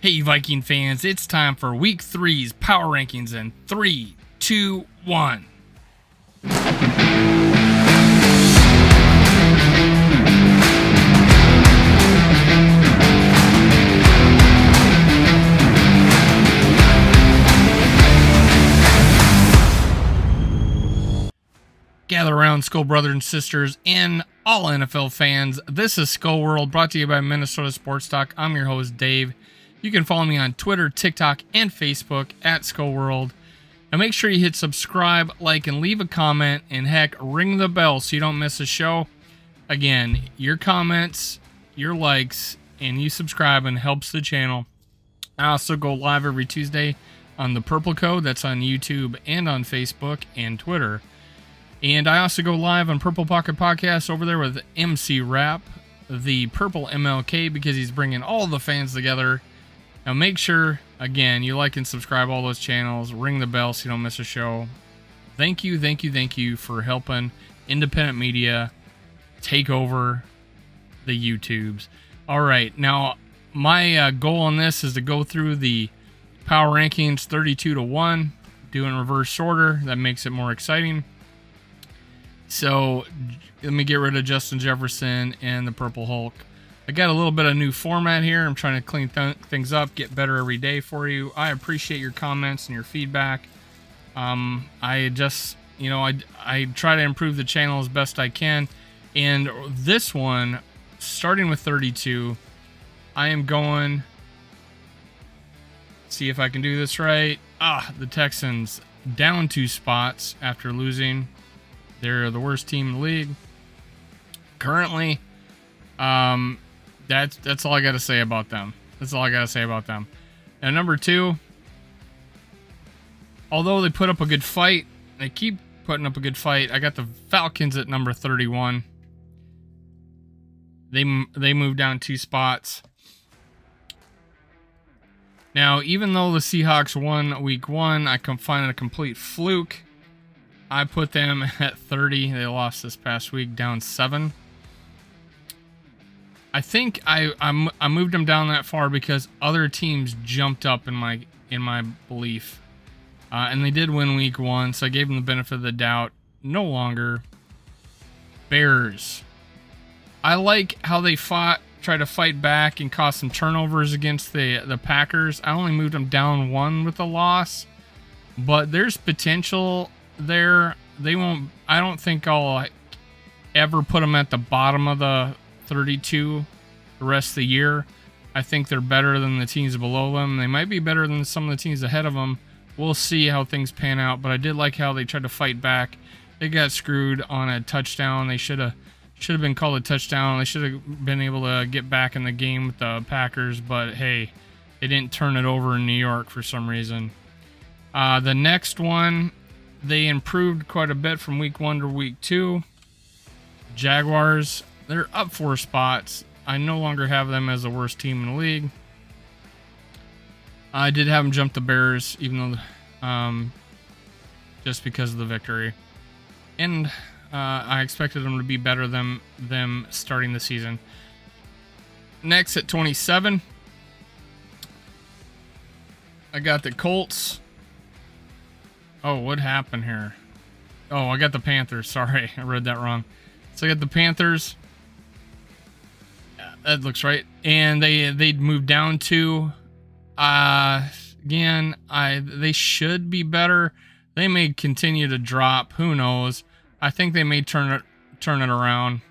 Hey Viking fans, it's time for Week 3's Power Rankings in 3, 2, 1. Gather around, Skull brothers and sisters, and all NFL fans. This is Skull World, brought to you by Minnesota Sports Talk. I'm your host, Dave. You can follow me on Twitter, TikTok, and Facebook at Skull World. Now make sure you hit subscribe, like, and leave a comment, and heck, ring the bell so you don't miss a show. Again, your comments, your likes, and you subscribing helps the channel. I also go live every Tuesday on the Purple Code. That's on YouTube and on Facebook and Twitter. And I also go live on Purple Pocket Podcast over there with MC Rap, the Purple MLK, because he's bringing all the fans together. Now make sure, again, you like and subscribe all those channels. Ring the bell so you don't miss a show. Thank you for helping independent media take over the YouTubes. All right, now my goal on this is to go through the power rankings 32 to 1, do in reverse order. That makes it more exciting. So let me get rid of Justin Jefferson and the Purple Hulk. I got a little bit of new format here. I'm trying to clean things up, get better every day for you. I appreciate your comments and your feedback. I just, I try to improve the channel as best I can. And this one, starting with 32, I am going, see if I can do this right. The Texans down 2 spots after losing. They're the worst team in the league currently. That's all I got to say about them. And number 2, although they put up a good fight, they keep putting up a good fight. I got the Falcons at number 31. They moved down 2 spots. Now, even though the Seahawks won week 1, I can find it a complete fluke. I put them at 30. They lost this past week, down 7. I think I moved them down that far because other teams jumped up in my belief, and they did win week 1, so I gave them the benefit of the doubt. No longer. Bears. I like how they tried to fight back and cause some turnovers against the Packers. I only moved them down 1 with a loss, but there's potential there. I don't think I'll ever put them at the bottom of the 32 the rest of the year. I think they're better than the teams below them. They might be better than some of the teams ahead of them. We'll see how things pan out, but I did like how they tried to fight back. They got screwed on a touchdown. They should have been called a touchdown. They should have been able to get back in the game with the Packers, but hey, they didn't turn it over in New York for some reason. The next one, they improved quite a bit from week 1 to week 2. Jaguars, they're up 4 spots. I no longer have them as the worst team in the league. I did have them jump the Bears, even though just because of the victory. And I expected them to be better than them starting the season. Next at 27, I got the Colts. Oh, what happened here? Oh, I got the Panthers. Sorry, I read that wrong. So I got the Panthers. That looks right. And they moved down to, again, they should be better. They may continue to drop. Who knows? I think they may turn it around.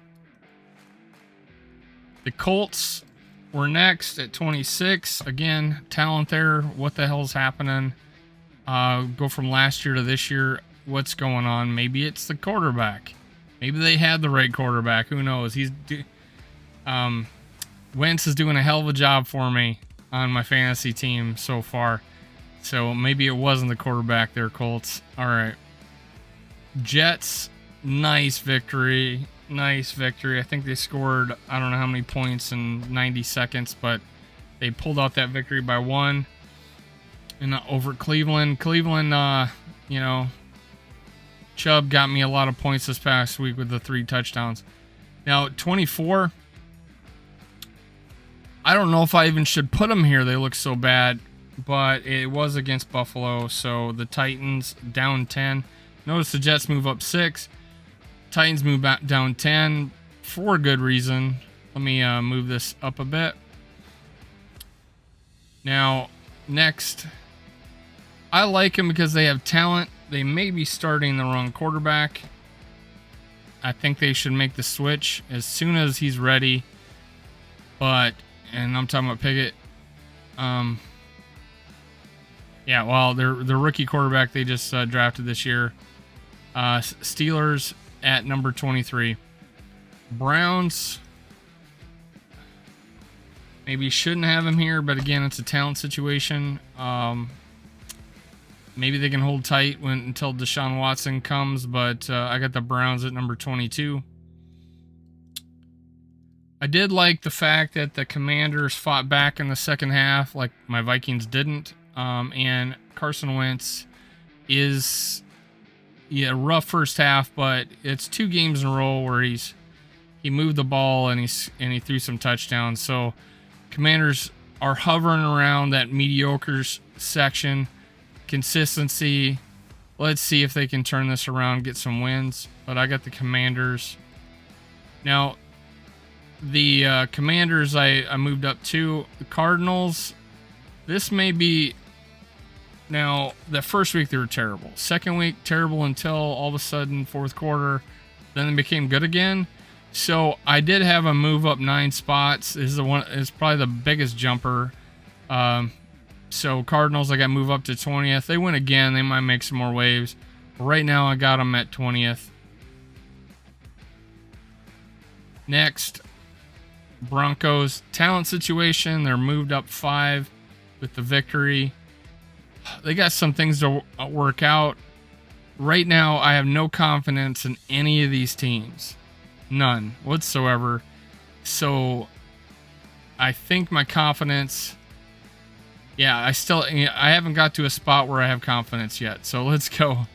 The Colts were next at 26. Again, talent there. What the hell's happening? Go from last year to this year. What's going on? Maybe it's the quarterback. Maybe they had the right quarterback. Who knows? Wentz is doing a hell of a job for me on my fantasy team so far. So maybe it wasn't the quarterback there, Colts. All right. Jets, nice victory. I think they scored, I don't know how many points in 90 seconds, but they pulled out that victory by 1. And over Cleveland. Chubb got me a lot of points this past week with the 3 touchdowns. Now, 24, I I don't know if I even should put them here. They look so bad, but it was against Buffalo. So the Titans down 10. Notice the Jets move up 6. Titans move back down 10 for a good reason. Let me move this up a bit. Now, next, I like them because they have talent. They may be starting the wrong quarterback. I think they should make the switch as soon as he's ready. But, and I'm talking about Pickett. Yeah, well, their rookie quarterback they just drafted this year. Steelers at number 23. Browns, maybe shouldn't have him here, but again, it's a talent situation. Maybe they can hold tight until Deshaun Watson comes, but I got the Browns at number 22. I did like the fact that the Commanders fought back in the second half, like my Vikings didn't. And Carson Wentz is, rough first half, but it's 2 games in a row where he moved the ball and he threw some touchdowns. So Commanders are hovering around that mediocre section. Consistency. Let's see if they can turn this around, get some wins. But I got the Commanders. Now, the Commanders I moved up to. The Cardinals, this may be... Now, the first week they were terrible. Second week, terrible until all of a sudden, fourth quarter, then they became good again. So I did have a move up 9 spots. This is it's probably the biggest jumper. So Cardinals, I got move up to 20th. They win again, they might make some more waves. But right now, I got them at 20th. Next, Broncos talent situation. They're moved up 5 with the victory. They got some things to work out. Right now, I have no confidence in any of these teams. None whatsoever. So, I think my confidence... Yeah, I haven't got to a spot where I have confidence yet. So, let's go.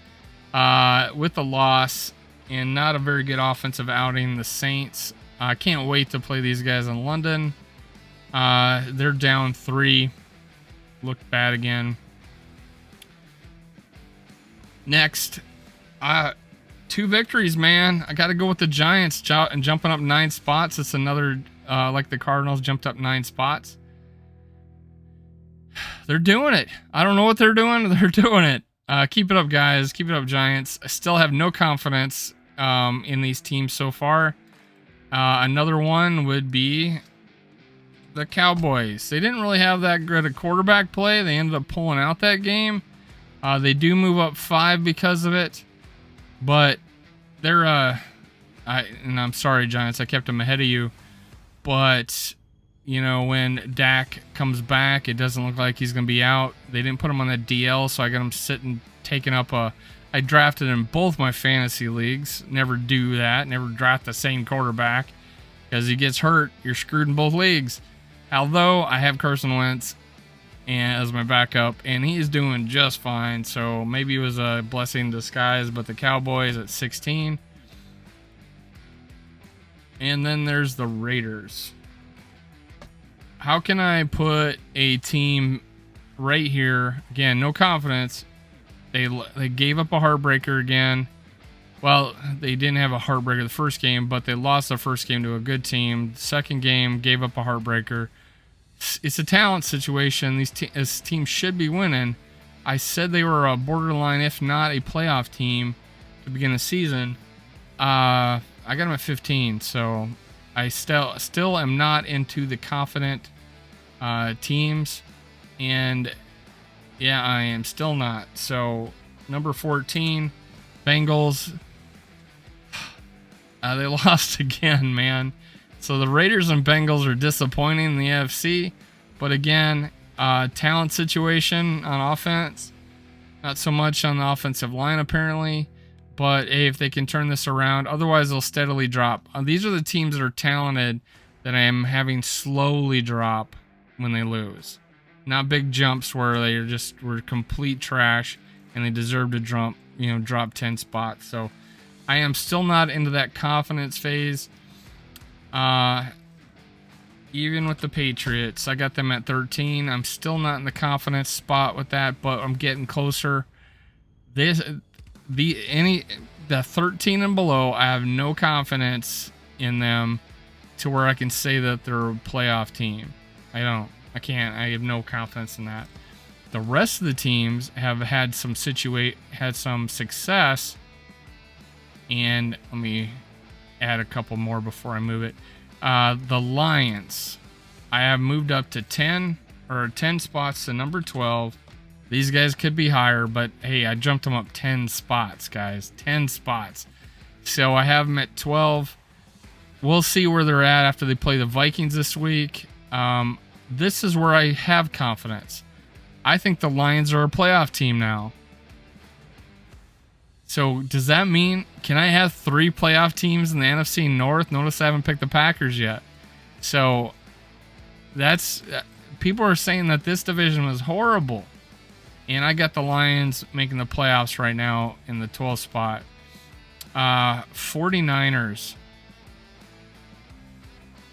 With the loss and not a very good offensive outing, the Saints. I can't wait to play these guys in London. They're down 3. Looked bad again. Next, 2 victories, man. I got to go with the Giants and jumping up 9 spots. It's another, like the Cardinals jumped up 9 spots. They're doing it. I don't know what they're doing. They're doing it. Keep it up, guys. Keep it up, Giants. I still have no confidence in these teams so far. Another one would be the Cowboys. They didn't really have that good a quarterback play. They ended up pulling out that game. They do move up 5 because of it, but they're and I'm sorry, Giants, I kept them ahead of you, but when Dak comes back, it doesn't look like he's gonna be out. They didn't put him on that DL, so I got him sitting, taking up I drafted in both my fantasy leagues. Never do that. Never draft the same quarterback because he gets hurt. You're screwed in both leagues. Although I have Carson Wentz as my backup, and he is doing just fine. So maybe it was a blessing in disguise. But the Cowboys at 16, and then there's the Raiders. How can I put a team right here? Again, no confidence. They gave up a heartbreaker again. Well, they didn't have a heartbreaker the first game, but they lost the first game to a good team. The second game gave up a heartbreaker. It's a talent situation. This team should be winning. I said they were a borderline, if not a playoff team, to begin the season. I got them at 15, so I still am not into the confident teams, and yeah, I am still not. So number 14, Bengals. They lost again, man. So the Raiders and Bengals are disappointing in the AFC. But again, talent situation on offense. Not so much on the offensive line, apparently. But hey, if they can turn this around, otherwise they'll steadily drop. These are the teams that are talented that I am having slowly drop when they lose. Not big jumps where they were complete trash and they deserve to drop 10 spots. So I am still not into that confidence phase. even with the Patriots. I got them at 13. I'm still not in the confidence spot with that, but I'm getting closer. The 13 and below, I have no confidence in them to where I can say that they're a playoff team. I can't. I have no confidence in that. The rest of the teams have had some success, and let me add a couple more before I move it. The Lions, I have moved up to 10 spots to number 12. These guys could be higher, but hey, I jumped them up 10 spots, guys. 10 spots. So I have them at 12. We'll see where they're at after they play the Vikings this week. This is where I have confidence. I think the Lions are a playoff team now. So does that mean, can I have 3 playoff teams in the NFC North? Notice I haven't picked the Packers yet. So people are saying that this division was horrible. And I got the Lions making the playoffs right now in the 12th spot. 49ers.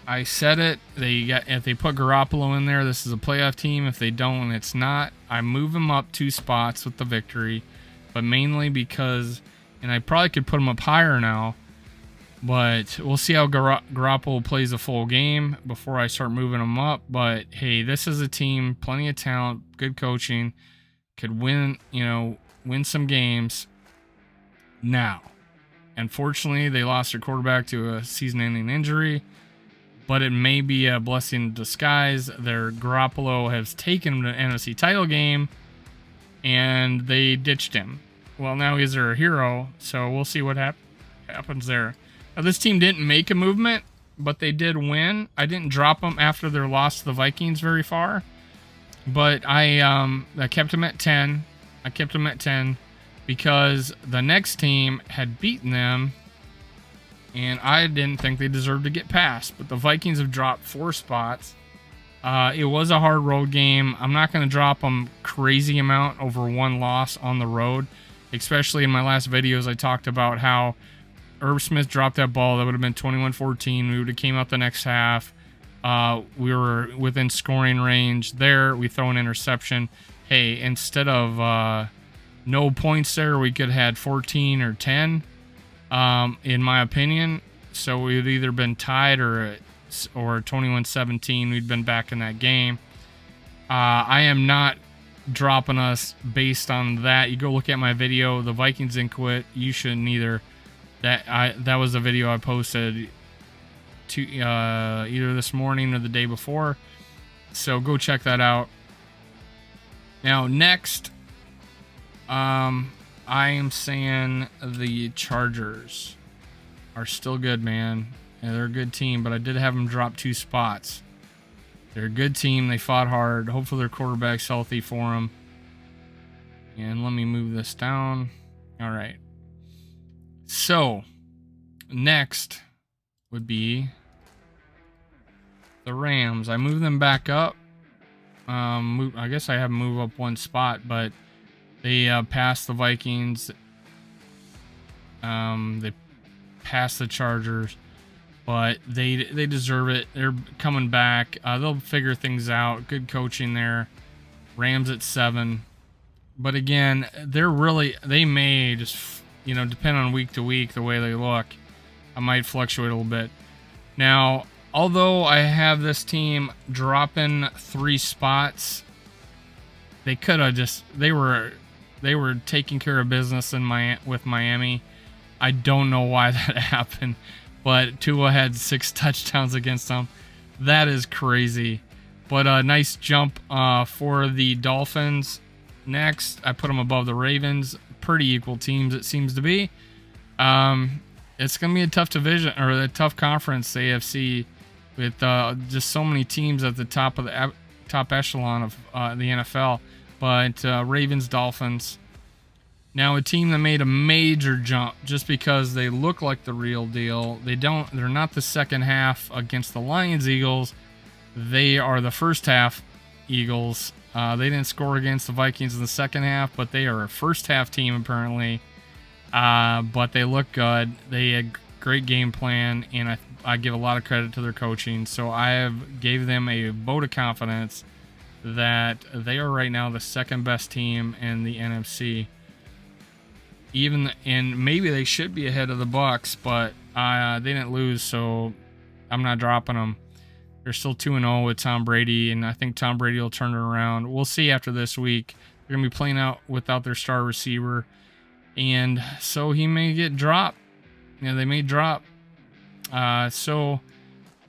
I said it. If they put Garoppolo in there, this is a playoff team. If they don't, it's not. I move them up 2 spots with the victory, but mainly because, and I probably could put them up higher now, but we'll see how Garoppolo plays a full game before I start moving them up. But hey, this is a team, plenty of talent, good coaching, could win some games. Now, unfortunately, they lost their quarterback to a season-ending injury. But it may be a blessing in disguise. Their Garoppolo has taken them to the NFC title game, and they ditched him. Well, now he's their hero, so we'll see what happens there. Now, this team didn't make a movement, but they did win. I didn't drop them after their loss to the Vikings very far, but I kept them at 10. I kept them at 10 because the next team had beaten them, and I didn't think they deserved to get past. But the Vikings have dropped 4 spots. It was a hard road game. I'm not going to drop them crazy amount over 1 loss on the road. Especially in my last videos, I talked about how Irv Smith dropped that ball. That would have been 21-14. We would have came out the next half. We were within scoring range there. We throw an interception. Hey, instead of no points there, we could have had 14 or 10. In my opinion. So we'd either been tied or 21-17. We'd been back in that game. I am not dropping us based on that. You go look at my video. The Vikings didn't quit. You shouldn't either. That was a video I posted to either this morning or the day before. So go check that out. Now next, I am saying the Chargers are still good, man. Yeah, they're a good team, but I did have them drop 2 spots. They're a good team. They fought hard. Hopefully their quarterback's healthy for them. And let me move this down. All right. So, next would be the Rams. I moved them back up. I guess I have them move up 1 spot, but they passed the Vikings. They passed the Chargers, but they deserve it. They're coming back. They'll figure things out. Good coaching there. Rams at 7, but again, they may just depend on week to week the way they look. I might fluctuate a little bit. Now, although I have this team dropping 3 spots, they could have they were taking care of business with Miami. I don't know why that happened, but Tua had 6 touchdowns against them. That is crazy. But a nice jump for the Dolphins. Next, I put them above the Ravens. Pretty equal teams, it seems to be. It's going to be a tough division, or a tough conference, the AFC, with just so many teams at the top of the top echelon of the NFL. But Ravens, Dolphins. Now a team that made a major jump just because they look like the real deal. They're not the second half against the Lions, Eagles. They are the first half Eagles. They didn't score against the Vikings in the second half, but they are a first half team apparently. But they look good. They had great game plan, and I give a lot of credit to their coaching. So I have gave them a vote of confidence that they are right now the second best team in the NFC. And maybe they should be ahead of the Bucs, but they didn't lose, so I'm not dropping them. They're still 2-0 with Tom Brady, and I think Tom Brady will turn it around. We'll see after this week. They're going to be playing out without their star receiver, and so he may get dropped. They may drop. So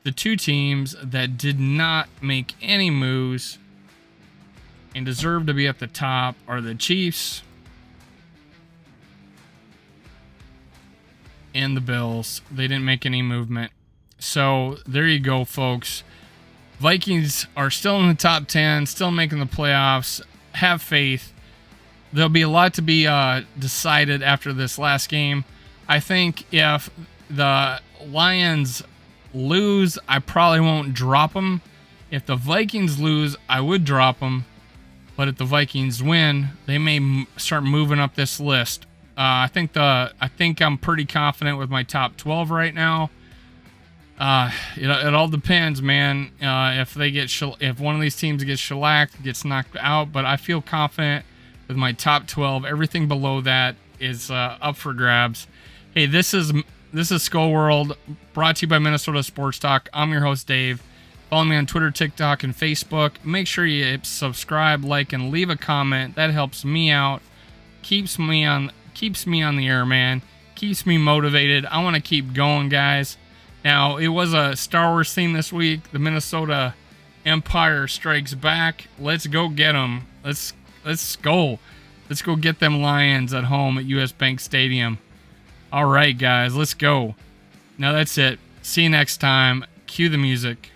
the two teams that did not make any moves and deserve to be at the top are the Chiefs and the Bills. They didn't make any movement. So there you go, folks. Vikings are still in the top 10, still making the playoffs. Have faith. There'll be a lot to be decided after this last game. I think if the Lions lose, I probably won't drop them. If the Vikings lose, I would drop them. But if the Vikings win, they may start moving up this list. I think I'm pretty confident with my top 12 right now. It all depends, man. If one of these teams gets shellacked, gets knocked out, but I feel confident with my top 12. Everything below that is up for grabs. Hey, this is Skull World, brought to you by Minnesota Sports Talk. I'm your host, Dave. Follow me on Twitter, TikTok, and Facebook. Make sure you subscribe, like, and leave a comment. That helps me out. Keeps me on the air, man. Keeps me motivated. I want to keep going, guys. Now, it was a Star Wars theme this week. The Minnesota Empire Strikes Back. Let's go get them. Let's go. Let's go get them Lions at home at US Bank Stadium. All right, guys, let's go. Now that's it. See you next time. Cue the music.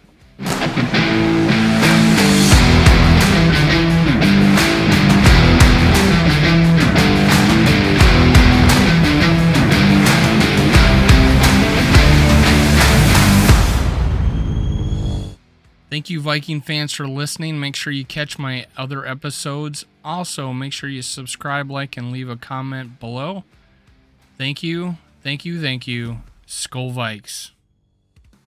Thank you, Viking fans, for listening. Make sure you catch my other episodes. Also, make sure you subscribe, like, and leave a comment below. Thank you. Thank you. Thank you. Skol Vikes.